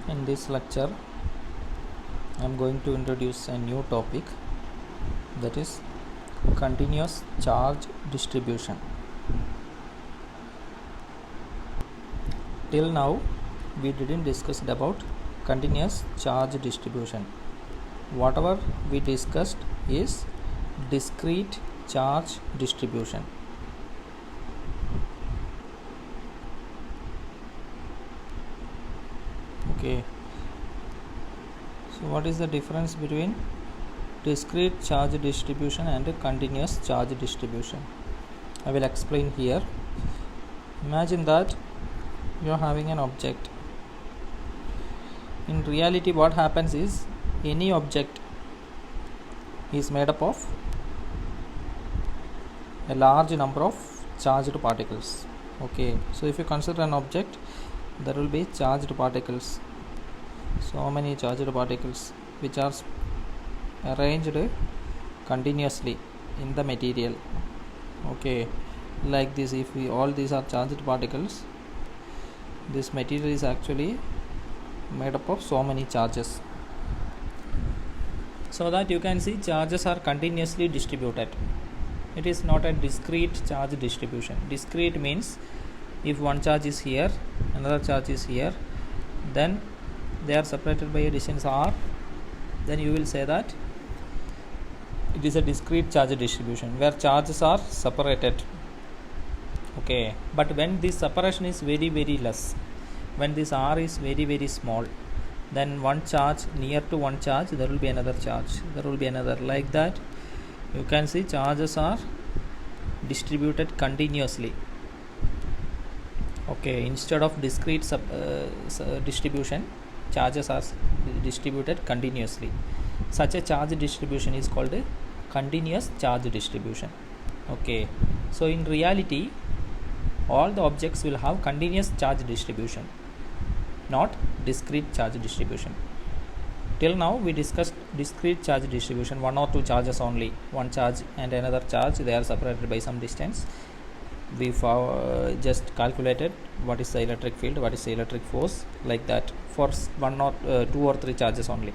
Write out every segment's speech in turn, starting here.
In this lecture, I am going to introduce a new topic, that is continuous charge distribution. Till now, we didn't discuss about continuous charge distribution. Whatever we discussed is discrete charge distribution. Okay. So what is the difference between discrete charge distribution and continuous charge distribution? I will explain here. Imagine that you are having an object. In reality, what happens is any object is made up of a large number of charged particles. Okay, so if you consider an object, there will be charged particles. So many charged particles which are arranged continuously in the material. Okay, like this, if all these are charged particles, this material is actually made up of so many charges, so that you can see charges are continuously distributed. It is not a discrete charge distribution. Discrete means if one charge is here, another charge is here, then they are separated by a distance r, then you will say that it is a discrete charge distribution where charges are separated. Okay, but when this separation is very less, when this r is very small, then one charge, near to one charge there will be another charge, there will be another, like that. You can see charges are distributed continuously. Okay, instead of discrete distribution, charges are distributed continuously. Such a charge distribution is called a continuous charge distribution. Okay, so in reality, all the objects will have continuous charge distribution, not discrete charge distribution. Till now we discussed discrete charge distribution, one or two charges only, one charge and another charge, they are separated by some distance. We just calculated what is the electric field, what is the electric force, like that, for one or two or three charges only.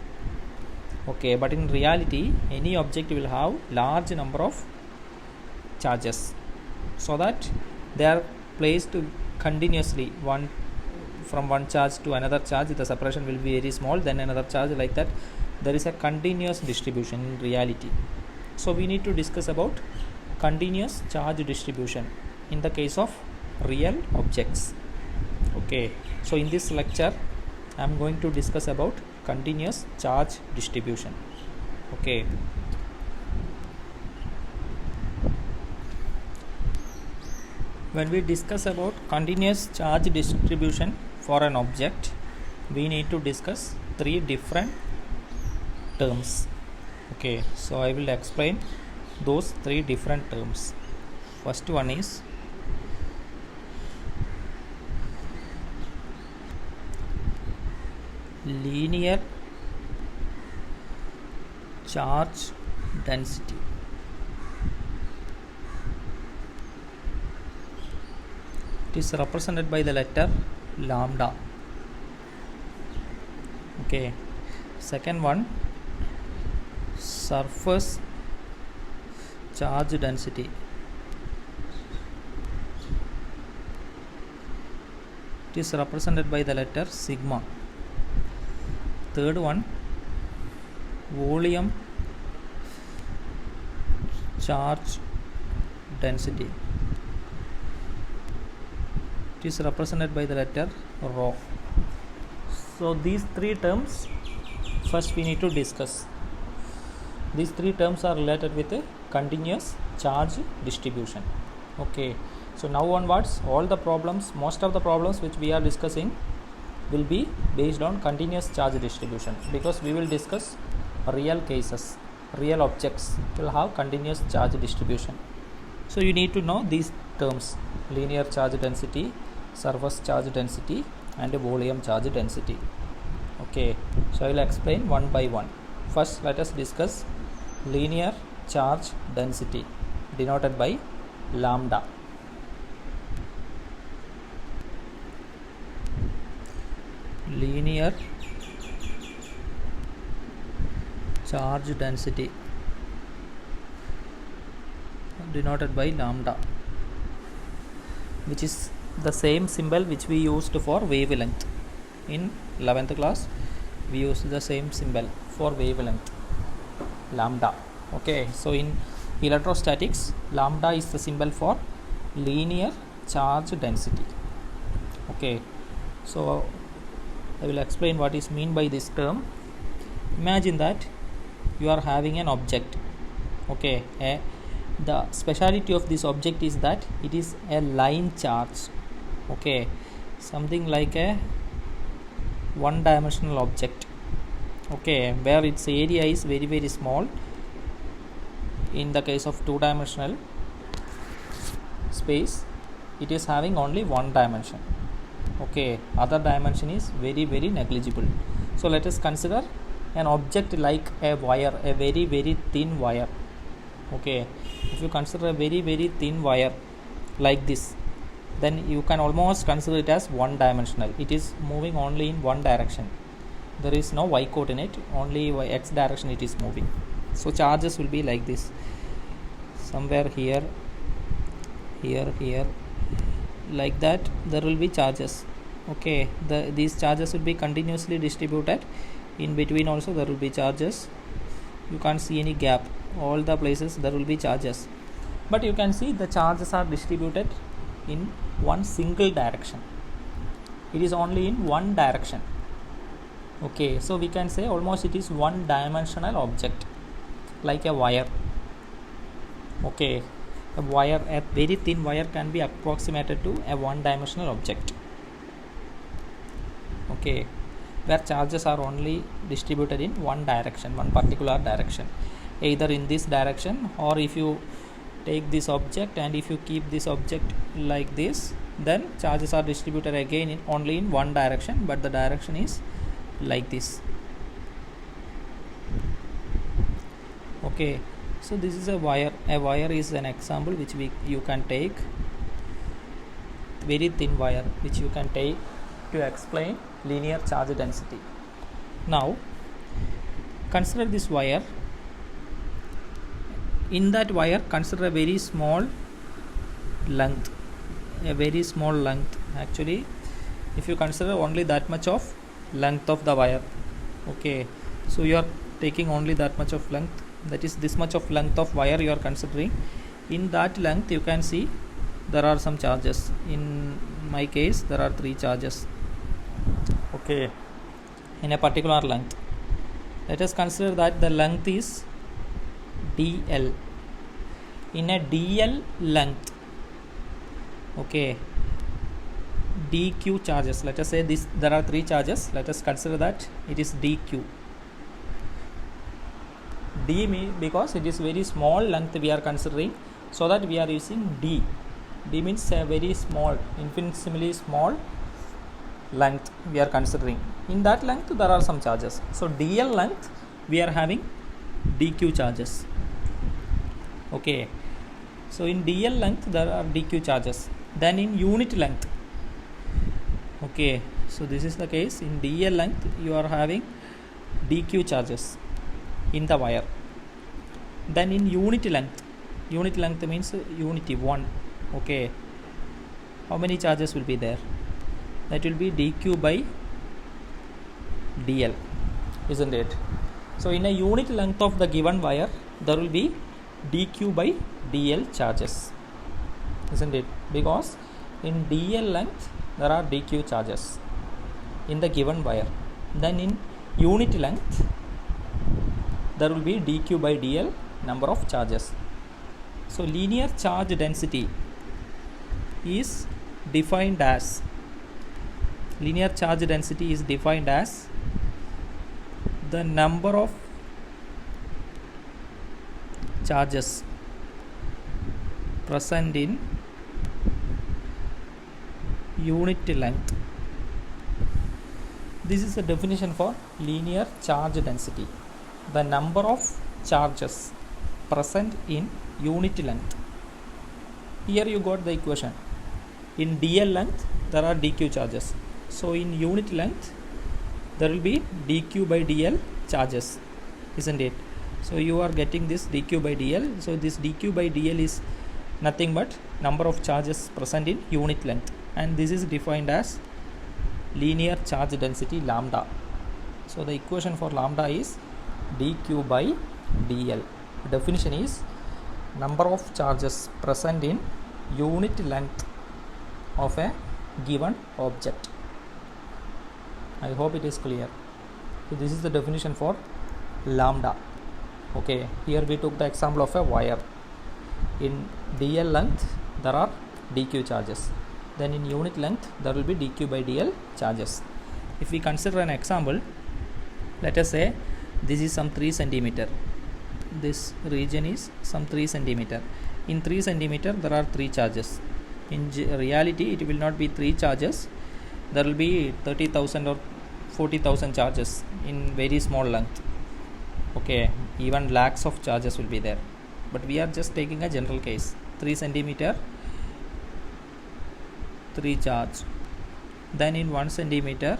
Okay, but in reality, any object will have large number of charges, so that they are placed continuously, from one charge to another charge, the separation will be very small, then another charge, like that. There is a continuous distribution in reality. So we need to discuss about continuous charge distribution in the case of real objects. Okay, so in this lecture I am going to discuss about continuous charge distribution. Okay, when we discuss about continuous charge distribution for an object, we need to discuss three different terms. Okay, so I will explain those three different terms. First one is linear charge density. It is represented by the letter lambda. Okay, second one, surface charge density. It is represented by the letter sigma. Third one, volume charge density. It is represented by the letter rho. So these three terms first we need to discuss. These three terms are related with a continuous charge distribution. Okay, so now onwards, all the problems, most of the problems which we are discussing will be based on continuous charge distribution, because we will discuss real cases, real objects will have continuous charge distribution. So you need to know these terms: linear charge density, surface charge density, and volume charge density. Okay, so I will explain one by one. First, let us discuss linear charge density, denoted by lambda. Linear charge density denoted by lambda, which is the same symbol which we used for wavelength. In 11th class we used the same symbol for wavelength, lambda. Okay, so in electrostatics, lambda is the symbol for linear charge density. Okay, so I will explain what is mean by this term. Imagine that you are having an object. Okay, the speciality of this object is that it is a line charge. Okay, something like a one dimensional object. Okay, where its area is very very small. In the case of two dimensional space, it is having only one dimension. Okay, other dimension is very very negligible. So let us consider an object like a wire, a very very thin wire. Okay, if you consider a very very thin wire like this, then you can almost consider it as one dimensional. It is moving only in one direction. There is no y coordinate, only x direction it is moving. So charges will be like this, somewhere here, here, like that. There will be charges. Okay, these charges will be continuously distributed. In between also there will be charges. You can't see any gap. All the places there will be charges, but you can see the charges are distributed in one single direction. It is only in one direction. Okay, so we can say almost it is one dimensional object, like a wire. Okay, a wire, a very thin wire, can be approximated to a one dimensional object. Okay, where charges are only distributed in one direction, one particular direction, either in this direction, or if you take this object and if you keep this object like this, then charges are distributed again in only in one direction, but the direction is like this. Okay, so this is a wire. A wire is an example which you can take, very thin wire which you can take to explain linear charge density. Now consider this wire. In that wire, consider a very small length, a very small length. Actually, if you consider only that much of length of the wire, okay, so you are taking only that much of length, that is this much of length of wire you are considering. In that length you can see there are some charges. In my case there are 3 charges. Okay, in a particular length, let us consider that the length is dl. In a dl length, okay, dq charges, let us say this, there are 3 charges, let us consider that it is dq. D means, because it is very small length we are considering, so that we are using d. D means a very small, infinitesimally small length we are considering. In that length there are some charges, so dl length we are having dq charges. Okay, so in dl length there are dq charges. Then in unit length, okay, so this is the case. In dl length you are having dq charges in the wire. Then in unit length means unity 1. Okay, how many charges will be there? That will be dq by dl, isn't it? So in a unit length of the given wire there will be dq by dl charges, isn't it? Because in dl length there are dq charges in the given wire. Then in unit length there will be dq by dl number of charges. So linear charge density is defined as, linear charge density is defined as the number of charges present in unit length. This is the definition for linear charge density, the number of charges present in unit length. Here you got the equation. In dl length there are dq charges, so in unit length there will be dq by dl charges. isn't it? So you are getting this dq by dl. So this dq by dl is nothing but number of charges present in unit length, and this is defined as linear charge density lambda. So the equation for lambda is dq by dl. The definition is number of charges present in unit length of a given object. I hope it is clear. So this is the definition for lambda. Okay, here we took the example of a wire. In dl length there are dq charges, then in unit length there will be dq by dl charges. If we consider an example, let us say this is some 3 centimeter. This region is some 3 centimeter. In 3 centimeter there are 3 charges. In reality it will not be 3 charges, there will be 30,000 or 40,000 charges in very small length. Okay, even lakhs of charges will be there, but we are just taking a general case. 3 centimeter 3 charge, then in 1 centimeter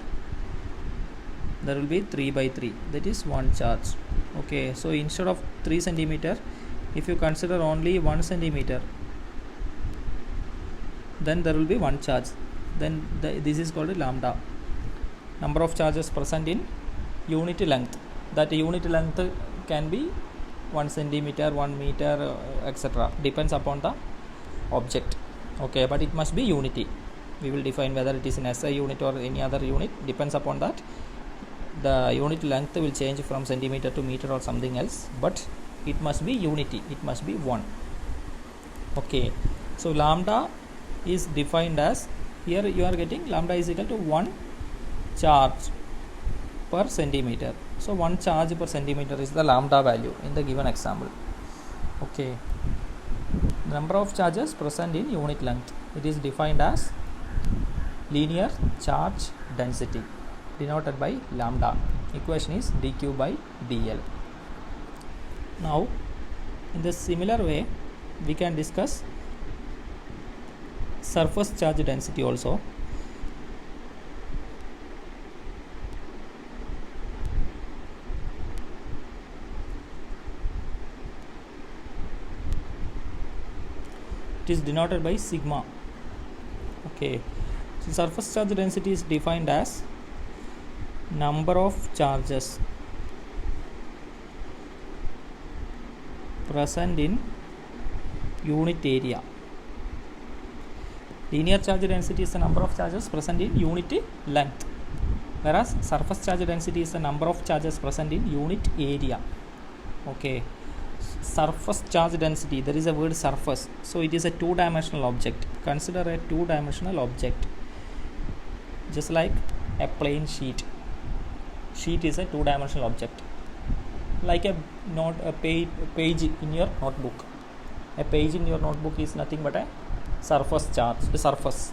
there will be 3 by 3, that is 1 charge. Okay, so instead of 3 centimeter, if you consider only 1 centimeter, then there will be 1 charge. Then this is called lambda, number of charges present in unit length. That unit length can be 1 centimeter, 1 meter, etc. depends upon the object. Okay, but it must be unity. We will define whether it is in SI unit or any other unit. Depends upon that. The unit length will change from centimeter to meter or something else, but it must be unity, it must be 1. Okay, so lambda is defined as, here you are getting lambda is equal to 1 charge per centimeter. So 1 charge per centimeter is the lambda value in the given example. Okay, number of charges present in unit length, it is defined as linear charge density denoted by lambda. Equation is dq by dl. Now in the similar way we can discuss surface charge density also. It is denoted by sigma. Okay, so surface charge density is defined as number of charges present in unit area. Linear charge density is the number of charges present in unit length, whereas surface charge density is the number of charges present in unit area. Okay, surface charge density, there is a word surface, so it is a 2-dimensional object. Consider a 2-dimensional object just like a plain sheet. Sheet is a 2-dimensional object, like a page in your notebook. A page in your notebook is nothing but a surface charge, a surface.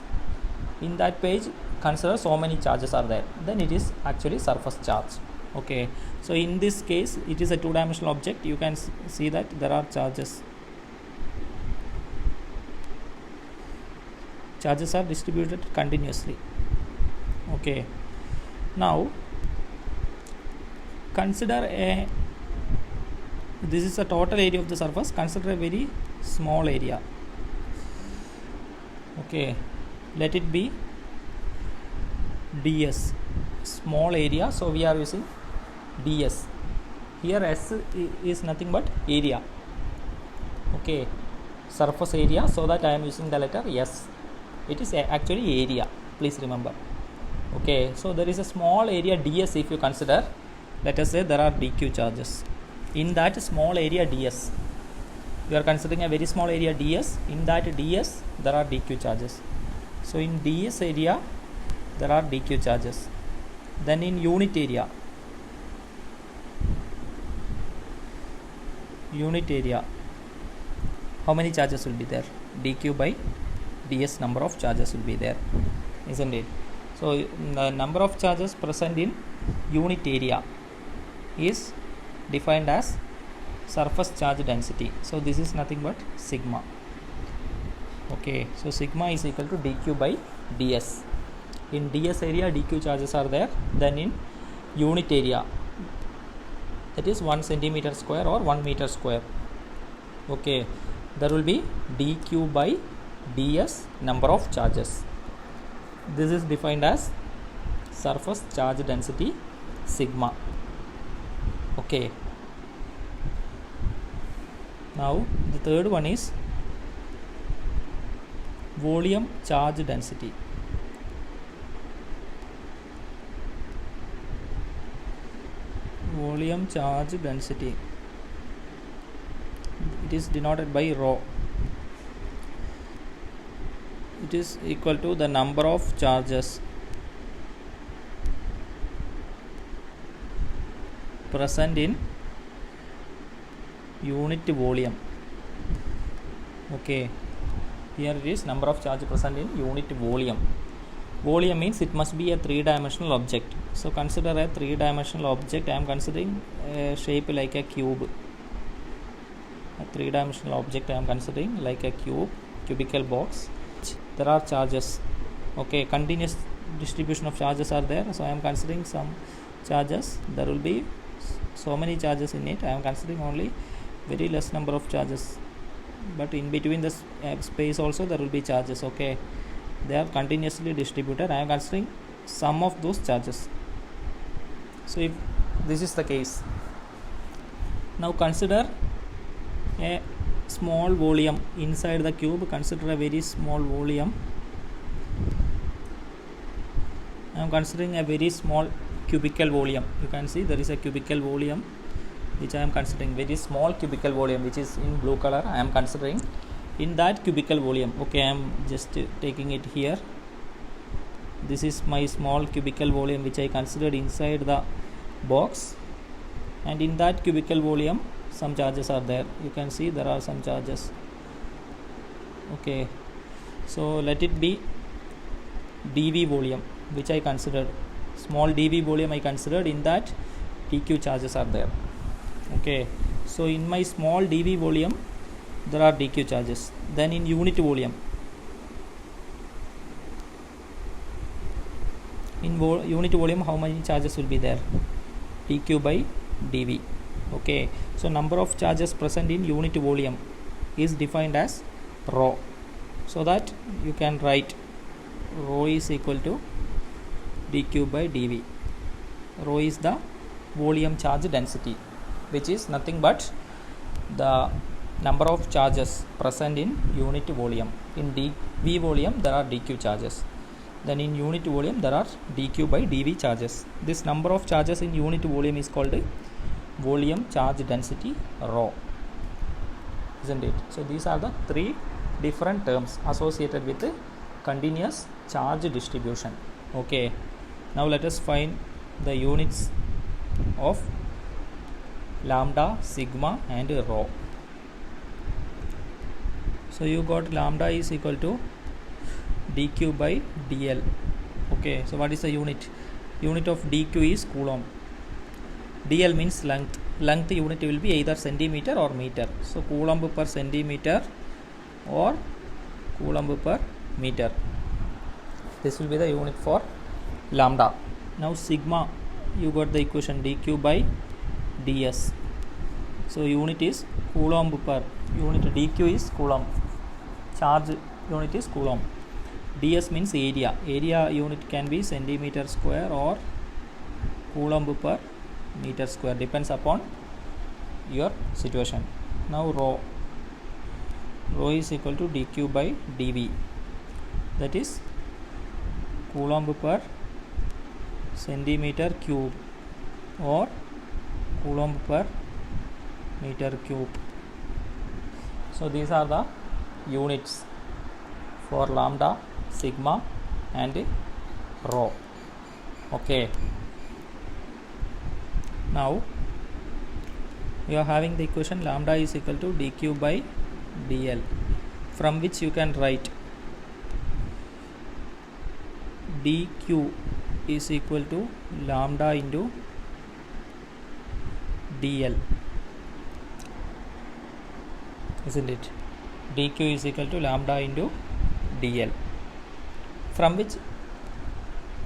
In that page, consider so many charges are there, then it is actually surface charge. Okay, so in this case it is a 2-dimensional object. You can see that there are charges. Charges are distributed continuously. Okay, now consider this is the total area of the surface. Consider a very small area. Okay, let it be ds, small area, so we are using ds. Here s is nothing but area. Okay, surface area, so that I am using the letter s. It is actually area, please remember. Okay, so there is a small area ds. If you consider, let us say there are dq charges. In that small area ds, we are considering a very small area ds. In that ds there are dq charges. So in ds area there are dq charges. Then in unit area, how many charges will be there? dq by ds, number of charges will be there, isn't it? So the number of charges present in unit area is defined as surface charge density. So this is nothing but sigma. Okay, so sigma is equal to dq by ds. In ds area dq charges are there, then in unit area that is 1 centimeter square or 1 meter square. Okay, there will be dq by ds, number of charges. This is defined as surface charge density sigma. Okay, now the third one is volume charge density. Volume charge density, it is denoted by rho. It is equal to the number of charges present in unit volume. Okay, here it is number of charge present in unit volume. Volume means it must be a three-dimensional object. So consider a three-dimensional object. I am considering a shape like a cube. A three-dimensional object I am considering like a cube, cubical box. There are charges. Okay, continuous distribution of charges are there. So I am considering some charges. There will be so many charges in it. I am considering only very less number of charges, but in between the space also there will be charges. Okay, they are continuously distributed. I am considering sum of those charges. So if this is the case, now consider a small volume inside the cube. Consider a very small volume. I am considering a very small cubical volume. You can see there is a cubical volume which I am considering, very small cubical volume, which is in blue color. I am considering in that cubical volume. Okay, I am just taking it here. This is my small cubical volume which I considered inside the box, and in that cubical volume some charges are there. You can see there are some charges. Okay, so let it be dv volume which I considered, small dv volume I considered. In that dq charges are there. Okay, so in my small dv volume there are dq charges. Then in unit volume, in unit volume how many charges will be there? dq by dv. Okay, so number of charges present in unit volume is defined as rho, so that you can write rho is equal to dq by dv. Rho is the volume charge density, which is nothing but the number of charges present in unit volume. In dv volume there are dq charges, then in unit volume there are dq by dv charges. This number of charges in unit volume is called volume charge density rho, isn't it? So these are the three different terms associated with continuous charge distribution. Okay, now let us find the units of lambda, sigma and rho. So you got lambda is equal to dq by dl. Okay, so what is the unit? Unit of dq is coulomb. dl means length. Length unit will be either centimeter or meter. So coulomb per centimeter or coulomb per meter. This will be the unit for lambda. Now sigma, you got the equation dq by ds. So unit is coulomb per, unit dq is coulomb, charge unit is coulomb. ds means area. Area unit can be centimeter square or coulomb per meter square, depends upon your situation. Now rho is equal to dq by dv, that is coulomb per centimeter cube or coulomb per meter cube. So these are the units for lambda, sigma and rho. Okay, now you are having the equation lambda is equal to dq by dl, from which you can write dq is equal to lambda into dl, isn't it? dq is equal to lambda into dl, from which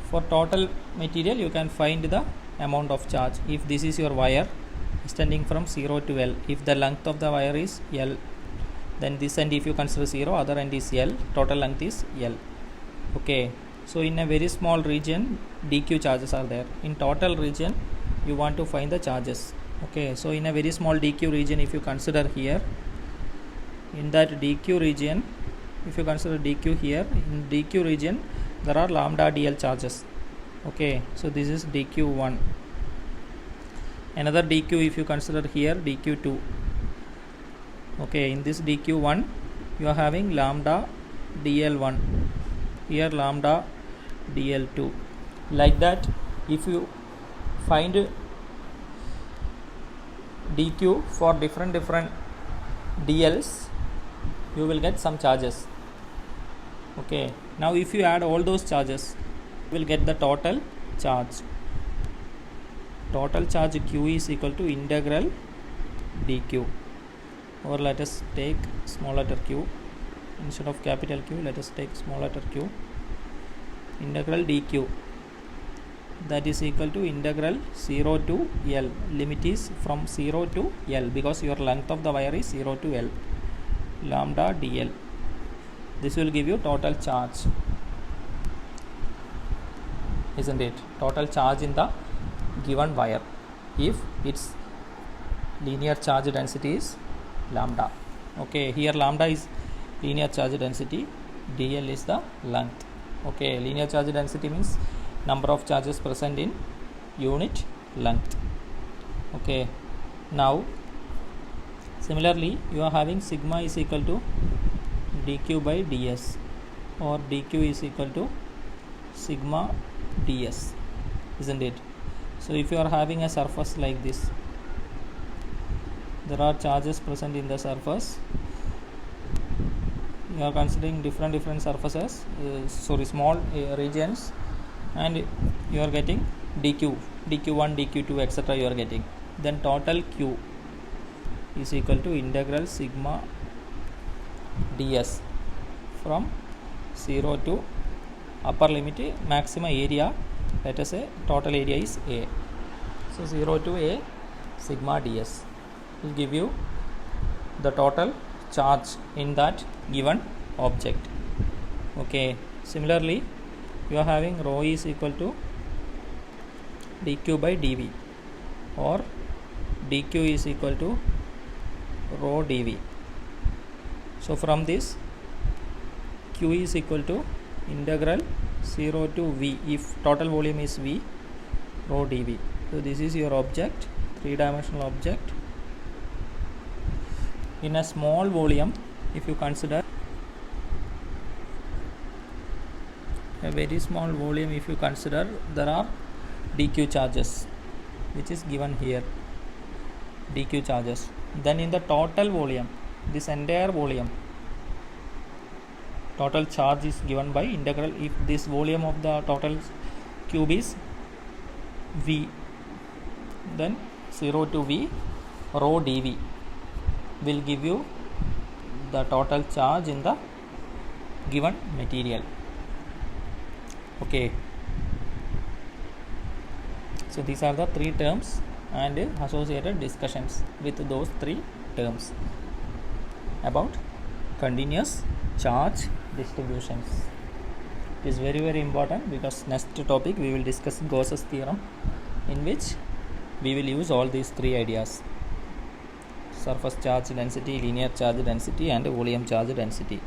for total material you can find the amount of charge. If this is your wire, extending from 0 to L. If the length of the wire is L, then this end if you consider 0, other end is L, total length is L. Okay, so in a very small region dq charges are there. In total region you want to find the charges. Okay, so in a very small dq region, if you consider here, in that dq region, if you consider dq here, in dq region there are lambda dl charges. Okay, so this is dq1. Another dq if you consider here, dq2. Okay, in this dq1 you are having lambda dl1, here lambda dl2. Like that, if you find dq for different dls, you will get some charges. Okay, now if you add all those charges, you will get the total charge. Total charge q is equal to integral dq, or let us take small letter q instead of capital Q. Let us take small letter q. Integral dq, that is equal to integral 0 to L. Limit is from 0 to L because your length of the wire is 0 to L. Lambda dl. This will give you total charge, isn't it? Total charge in the given wire if its linear charge density is lambda. Okay, here lambda is linear charge density, dl is the length. Okay, linear charge density means number of charges present in unit length. Okay, now similarly you are having sigma is equal to dq by ds, or dq is equal to sigma ds, isn't it? So if you are having a surface like this, there are charges present in the surface. You are considering different surfaces, small regions, and you are getting dq, dq1, dq2, etc. you are getting. Then total q is equal to integral sigma ds from 0 to upper limit maximum area. Let us say total area is A. So 0 to A sigma ds will give you the total charge in that given object. Okay, similarly you are having rho is equal to dq by dv, or dq is equal to rho dv. So from this q is equal to integral 0 to v, if total volume is v, rho dv. So this is your object, three-dimensional object. In a small volume, if you consider a very small volume, if you consider there are dq charges, which is given here, dq charges. Then in the total volume, this entire volume, total charge is given by integral. If this volume of the total cube is v, then 0 to v rho dv will give you the total charge in the given material. Okay, so these are the three terms and associated discussions with those three terms about continuous charge distributions. It is very important because next topic we will discuss Gauss's theorem, in which we will use all these three ideas: surface charge density, linear charge density, and volume charge density.